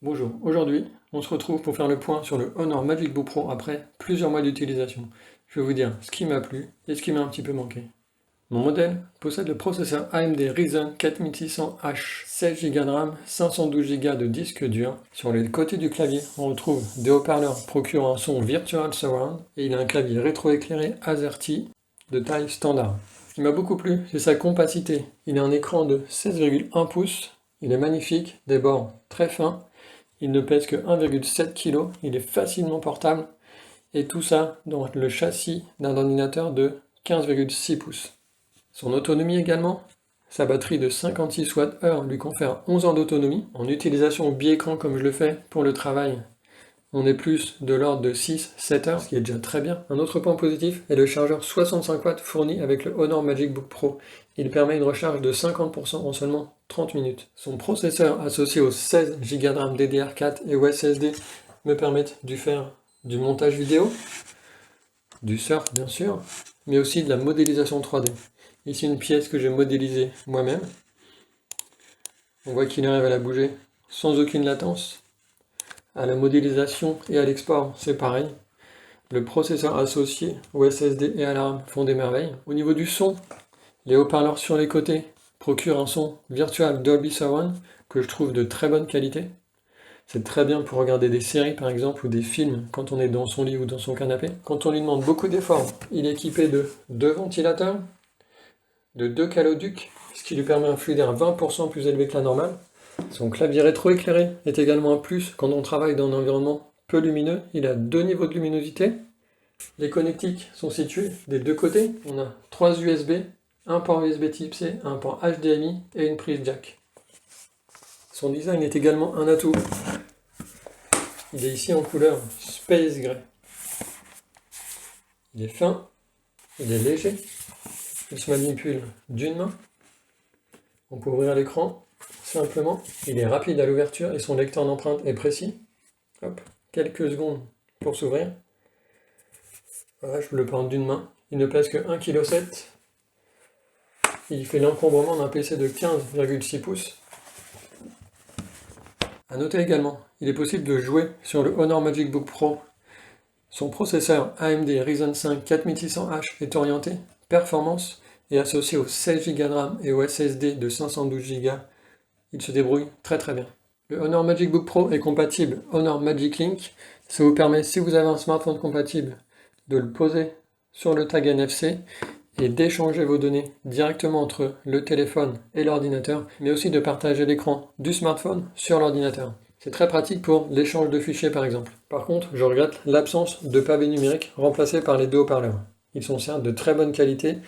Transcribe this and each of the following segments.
Bonjour, aujourd'hui on se retrouve pour faire le point sur le Honor Magic Book Pro après plusieurs mois d'utilisation. Je vais vous dire ce qui m'a plu et ce qui m'a un petit peu manqué. Mon modèle possède le processeur AMD Ryzen 4600H, 16 Go de RAM, 512 Go de disque dur. Sur les côtés du clavier, on retrouve des haut-parleurs procurant un son Virtual Surround et il a un clavier rétroéclairé AZERTY de taille standard. Ce qui m'a beaucoup plu, c'est sa compacité. Il a un écran de 16,1 pouces, il est magnifique, des bords très fins. Il ne pèse que 1,7 kg, il est facilement portable, et tout ça dans le châssis d'un ordinateur de 15,6 pouces. Son autonomie également, sa batterie de 56 Wh lui confère 11 ans d'autonomie. En utilisation au bi-écran comme je le fais pour le travail, on est plus de l'ordre de 6-7 heures, ce qui est déjà très bien. Un autre point positif est le chargeur 65 watts fourni avec le Honor Magic Book Pro. Il permet une recharge de 50% en seulement 30 minutes. Son processeur associé aux 16 Go de RAM DDR4 et au SSD me permettent de faire du montage vidéo, du surf bien sûr, mais aussi de la modélisation 3D. Ici une pièce que j'ai modélisée moi-même. On voit qu'il arrive à la bouger sans aucune latence. À la modélisation et à l'export, c'est pareil. Le processeur associé au SSD et à la RAM font des merveilles. Au niveau du son, les haut-parleurs sur les côtés procurent un son Virtual Dolby Surround que je trouve de très bonne qualité. C'est très bien pour regarder des séries par exemple ou des films quand on est dans son lit ou dans son canapé. Quand on lui demande beaucoup d'efforts, il est équipé de 2 ventilateurs, de 2 caloducs, ce qui lui permet un flux d'air 20% plus élevé que la normale. Son clavier rétroéclairé est également un plus quand on travaille dans un environnement peu lumineux. Il a 2 niveaux de luminosité. Les connectiques sont situés des deux côtés. On a 3 USB, un port USB type C, un port HDMI et une prise jack. Son design est également un atout. Il est ici en couleur Space Gray. Il est fin, il est léger, il se manipule d'une main. On peut ouvrir l'écran simplement. Il est rapide à l'ouverture et son lecteur d'empreintes est précis. Hop, quelques secondes pour s'ouvrir. Voilà, je le prends d'une main. Il ne pèse que 1,7 kg. Il fait l'encombrement d'un PC de 15,6 pouces. A noter également, il est possible de jouer sur le Honor Magic Book Pro. Son processeur AMD Ryzen 5 4600H est orienté performance et associé aux 16 Go de RAM et au SSD de 512 Go. Il se débrouille très bien. Le Honor Magic Book Pro est compatible Honor Magic Link. Ça vous permet, si vous avez un smartphone compatible, de le poser sur le tag NFC et d'échanger vos données directement entre le téléphone et l'ordinateur, mais aussi de partager l'écran du smartphone sur l'ordinateur. C'est très pratique pour l'échange de fichiers par exemple. Par contre, je regrette l'absence de pavé numérique remplacé par les deux haut-parleurs. Ils sont certes de très bonne qualité,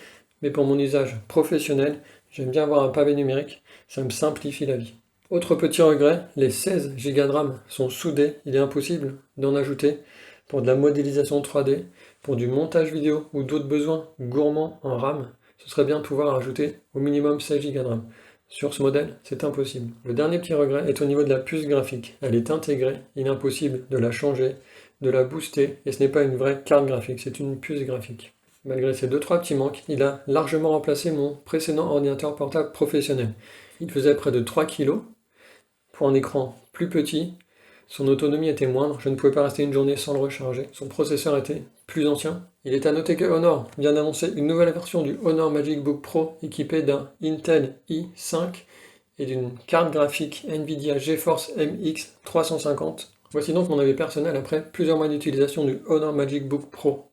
mais pour mon usage professionnel, j'aime bien avoir un pavé numérique, ça me simplifie la vie. Autre petit regret, les 16 Go de RAM sont soudés, il est impossible d'en ajouter pour de la modélisation 3D, pour du montage vidéo ou d'autres besoins gourmands en RAM. Ce serait bien de pouvoir ajouter au minimum 16 Go de RAM. Sur ce modèle, c'est impossible. Le dernier petit regret est au niveau de la puce graphique. Elle est intégrée, il est impossible de la changer, de la booster, et ce n'est pas une vraie carte graphique, c'est une puce graphique. Malgré ces 2-3 petits manques, il a largement remplacé mon précédent ordinateur portable professionnel. Il faisait près de 3 kg, pour un écran plus petit, son autonomie était moindre, je ne pouvais pas rester une journée sans le recharger. Son processeur était plus ancien. Il est à noter que Honor vient d'annoncer une nouvelle version du Honor Magic Book Pro équipée d'un Intel i5 et d'une carte graphique Nvidia GeForce MX 350. Voici donc mon avis personnel après plusieurs mois d'utilisation du Honor Magic Book Pro.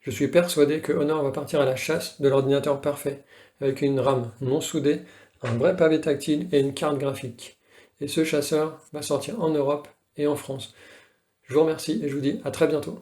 Je suis persuadé que Honor va partir à la chasse de l'ordinateur parfait, avec une RAM non soudée, un vrai pavé tactile et une carte graphique. Et ce chasseur va sortir en Europe et en France. Je vous remercie et je vous dis à très bientôt.